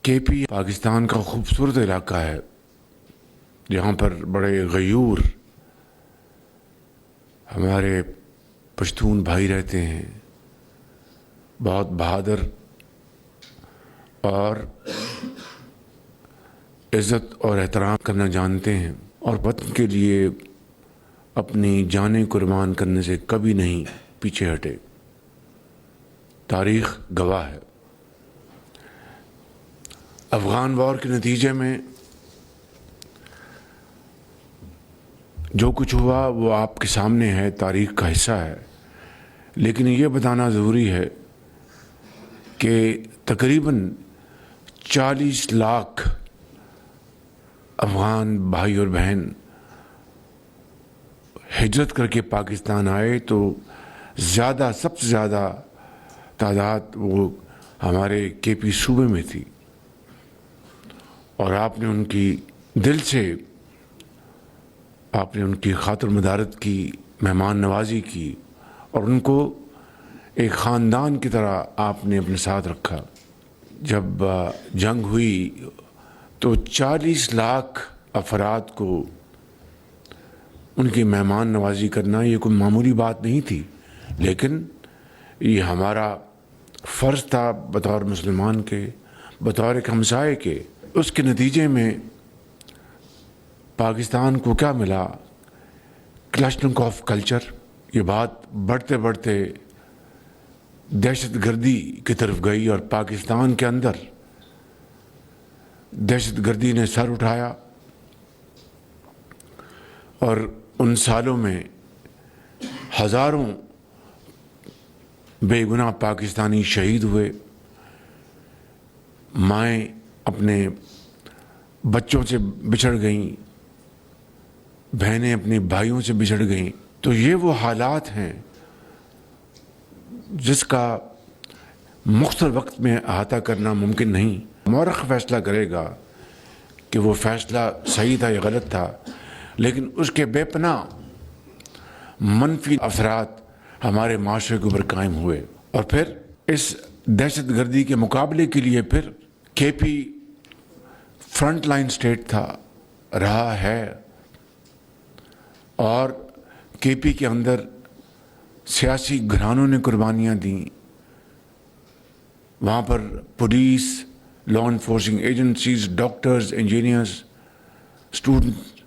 کے پی پاکستان کا خوبصورت علاقہ ہے جہاں پر بڑے غیور ہمارے پشتون بھائی رہتے ہیں، بہت بہادر اور عزت اور احترام کرنا جانتے ہیں، اور وطن کے لیے اپنی جانیں قربان کرنے سے کبھی نہیں پیچھے ہٹے۔ تاریخ گواہ ہے۔ افغان وار کے نتیجے میں جو کچھ ہوا وہ آپ کے سامنے ہے، تاریخ کا حصہ ہے، لیکن یہ بتانا ضروری ہے کہ تقریباً 40 لاکھ افغان بھائی اور بہن ہجرت کر کے پاکستان آئے، تو سب سے زیادہ تعداد وہ ہمارے کے پی صوبے میں تھی، اور آپ نے ان کی دل سے آپ نے ان کی خاطر مدارت کی، مہمان نوازی کی، اور ان کو ایک خاندان کی طرح آپ نے اپنے ساتھ رکھا۔ جب جنگ ہوئی تو 40 لاکھ افراد کو ان کی مہمان نوازی کرنا یہ کوئی معمولی بات نہیں تھی، لیکن یہ ہمارا فرض تھا بطور مسلمان کے، بطور ایک ہمسائے کے۔ اس کے نتیجے میں پاکستان کو کیا ملا؟ Kalashnikov culture. یہ بات بڑھتے بڑھتے دہشت گردی کی طرف گئی، اور پاکستان کے اندر دہشت گردی نے سر اٹھایا، اور ان سالوں میں ہزاروں بے گناہ پاکستانی شہید ہوئے، مائیں اپنے بچوں سے بچھڑ گئیں، بہنیں اپنے بھائیوں سے بچھڑ گئیں۔ تو یہ وہ حالات ہیں جس کا مختصر وقت میں احاطہ کرنا ممکن نہیں۔ مورخ فیصلہ کرے گا کہ وہ فیصلہ صحیح تھا یا غلط تھا، لیکن اس کے بے پناہ منفی اثرات ہمارے معاشرے کے اوپر قائم ہوئے، اور پھر اس دہشت گردی کے مقابلے کے لیے پھر کے پی فرنٹ لائن سٹیٹ تھا، رہا ہے، اور کے پی کے اندر سیاسی گھرانوں نے قربانیاں دیں۔ وہاں پر police, law enforcing agencies, doctors, engineers, students,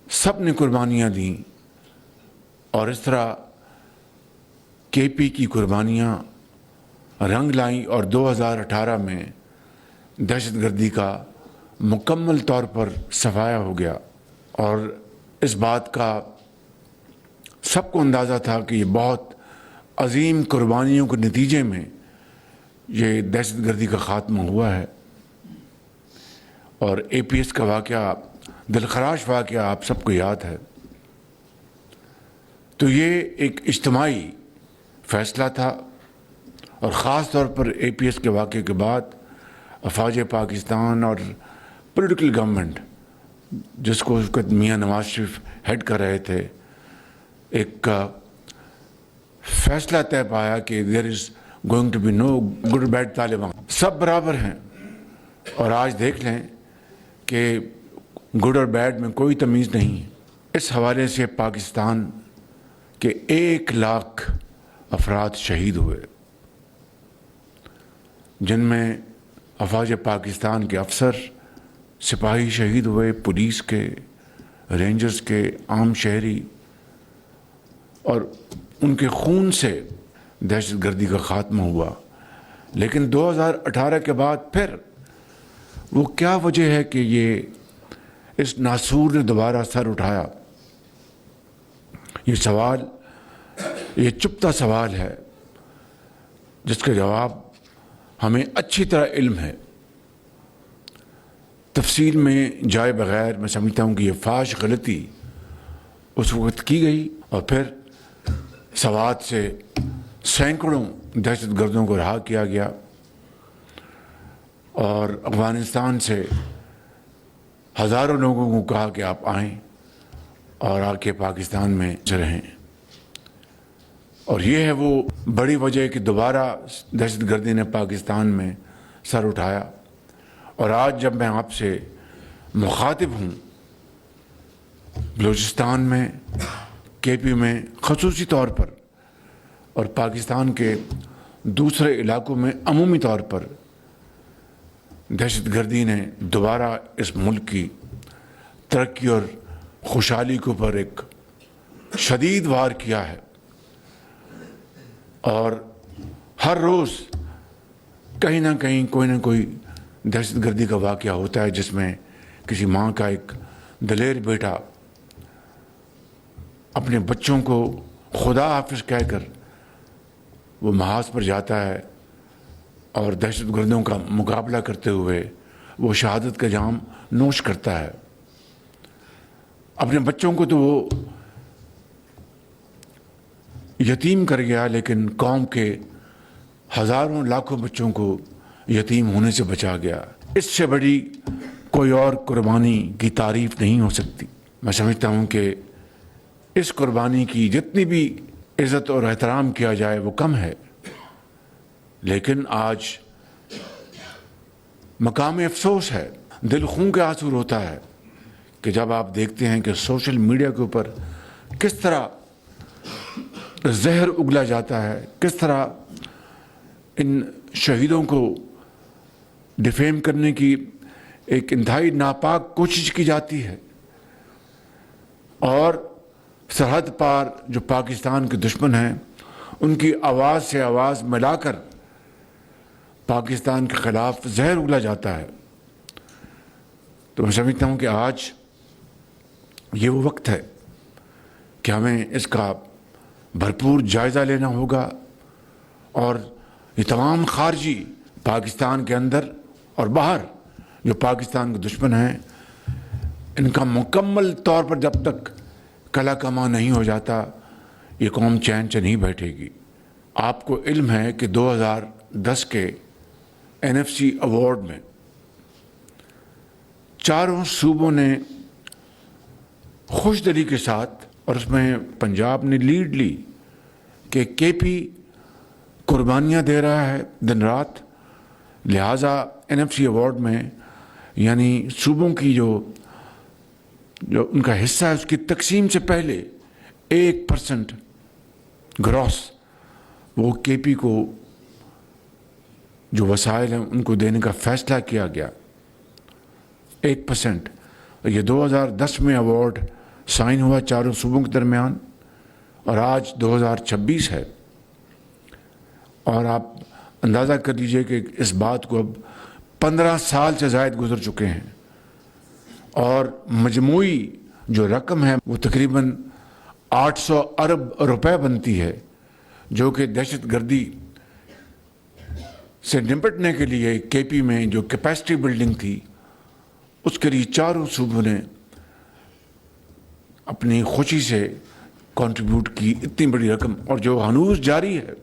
سب نے قربانیاں دیں، اور اس طرح کے پی کی قربانیاں رنگ لائیں، اور 2018 میں دہشت گردی کا مکمل طور پر صفایا ہو گیا۔ اور اس بات کا سب کو اندازہ تھا کہ یہ بہت عظیم قربانیوں کے نتیجے میں یہ دہشت گردی کا خاتمہ ہوا ہے۔ اور اے پی ایس کا واقعہ، دلخراش واقعہ آپ سب کو یاد ہے۔ تو یہ ایک اجتماعی فیصلہ تھا، اور خاص طور پر اے پی ایس کے واقعے کے بعد افواج پاکستان اور پولیٹیکل گورنمنٹ، جس کو اس وقت میاں نواز شریف ہیڈ کر رہے تھے، ایک فیصلہ طے پایا کہ there is going to be no good اور بیڈ طالبان، سب برابر ہیں۔ اور آج دیکھ لیں کہ گڈ اور بیڈ میں کوئی تمیز نہیں ہے۔ اس حوالے سے پاکستان کے 1 لاکھ افراد شہید ہوئے، جن میں افواج پاکستان کے افسر، سپاہی شہید ہوئے، پولیس کے، رینجرز کے، عام شہری، اور ان کے خون سے دہشت گردی کا خاتمہ ہوا۔ لیکن 2018 کے بعد پھر وہ کیا وجہ ہے کہ یہ اس ناسور نے دوبارہ سر اٹھایا؟ یہ سوال، یہ چپتا سوال ہے جس کا جواب ہمیں اچھی طرح علم ہے۔ تفصیل میں جائے بغیر میں سمجھتا ہوں کہ یہ فاش غلطی اس وقت کی گئی، اور پھر سوات سے سینکڑوں دہشت گردوں کو رہا کیا گیا، اور افغانستان سے ہزاروں لوگوں کو کہا کہ آپ آئیں اور آ کے پاکستان میں رہیں۔ اور یہ ہے وہ بڑی وجہ کہ دوبارہ دہشت گردی نے پاکستان میں سر اٹھایا، اور آج جب میں آپ سے مخاطب ہوں بلوچستان میں، کے پی میں خصوصی طور پر، اور پاکستان کے دوسرے علاقوں میں عمومی طور پر، دہشت گردی نے دوبارہ اس ملک کی ترقی اور خوشحالی کے اوپر ایک شدید وار کیا ہے، اور ہر روز کہیں نہ کہیں کوئی نہ کوئی دہشت گردی کا واقعہ ہوتا ہے جس میں کسی ماں کا ایک دلیر بیٹا اپنے بچوں کو خدا حافظ کہہ کر وہ محاذ پر جاتا ہے، اور دہشت گردوں کا مقابلہ کرتے ہوئے وہ شہادت کا جام نوش کرتا ہے۔ اپنے بچوں کو تو وہ یتیم کر گیا، لیکن قوم کے ہزاروں لاکھوں بچوں کو یتیم ہونے سے بچا گیا۔ اس سے بڑی کوئی اور قربانی کی تعریف نہیں ہو سکتی۔ میں سمجھتا ہوں کہ اس قربانی کی جتنی بھی عزت اور احترام کیا جائے وہ کم ہے، لیکن آج مقام افسوس ہے، دل خون کے آنسو روتا ہے کہ جب آپ دیکھتے ہیں کہ سوشل میڈیا کے اوپر کس طرح زہر اگلا جاتا ہے، کس طرح ان شہیدوں کو ڈیفیم کرنے کی ایک انتہائی ناپاک کوشش کی جاتی ہے، اور سرحد پار جو پاکستان کے دشمن ہیں ان کی آواز سے آواز ملا کر پاکستان کے خلاف زہر اگلا جاتا ہے۔ تو میں سمجھتا ہوں کہ آج یہ وہ وقت ہے کہ ہمیں اس کا بھرپور جائزہ لینا ہوگا، اور یہ تمام خارجی پاکستان کے اندر اور باہر جو پاکستان کے دشمن ہیں ان کا مکمل طور پر جب تک کلا کما نہیں ہو جاتا یہ قوم چین سے نہیں بیٹھے گی۔ آپ کو علم ہے کہ 2010 کے NFC ایوارڈ میں چاروں صوبوں نے خوش دلی کے ساتھ، اور اس میں پنجاب نے لیڈ لی کہ کے پی قربانیاں دے رہا ہے دن رات، لہٰذا NFC ایوارڈ میں یعنی صوبوں کی جو ان کا حصہ ہے اس کی تقسیم سے پہلے 1% گراس وہ کے پی کو جو وسائل ہیں ان کو دینے کا فیصلہ کیا گیا، 1%۔ یہ 2010 میں ایوارڈ سائن ہوا چاروں صوبوں کے درمیان، اور آج 2026 ہے، اور آپ اندازہ کر لیجئے کہ اس بات کو اب 15 سال سے زائد گزر چکے ہیں، اور مجموعی جو رقم ہے وہ تقریباً 800 ارب روپے بنتی ہے، جو کہ دہشت گردی سے نمٹنے کے لیے کے پی میں جو کیپیسٹی بلڈنگ تھی اس کے لیے چاروں صوبوں نے اپنی خوشی سے کنٹریبیوٹ کی اتنی بڑی رقم، اور جو ہنوز جاری ہے۔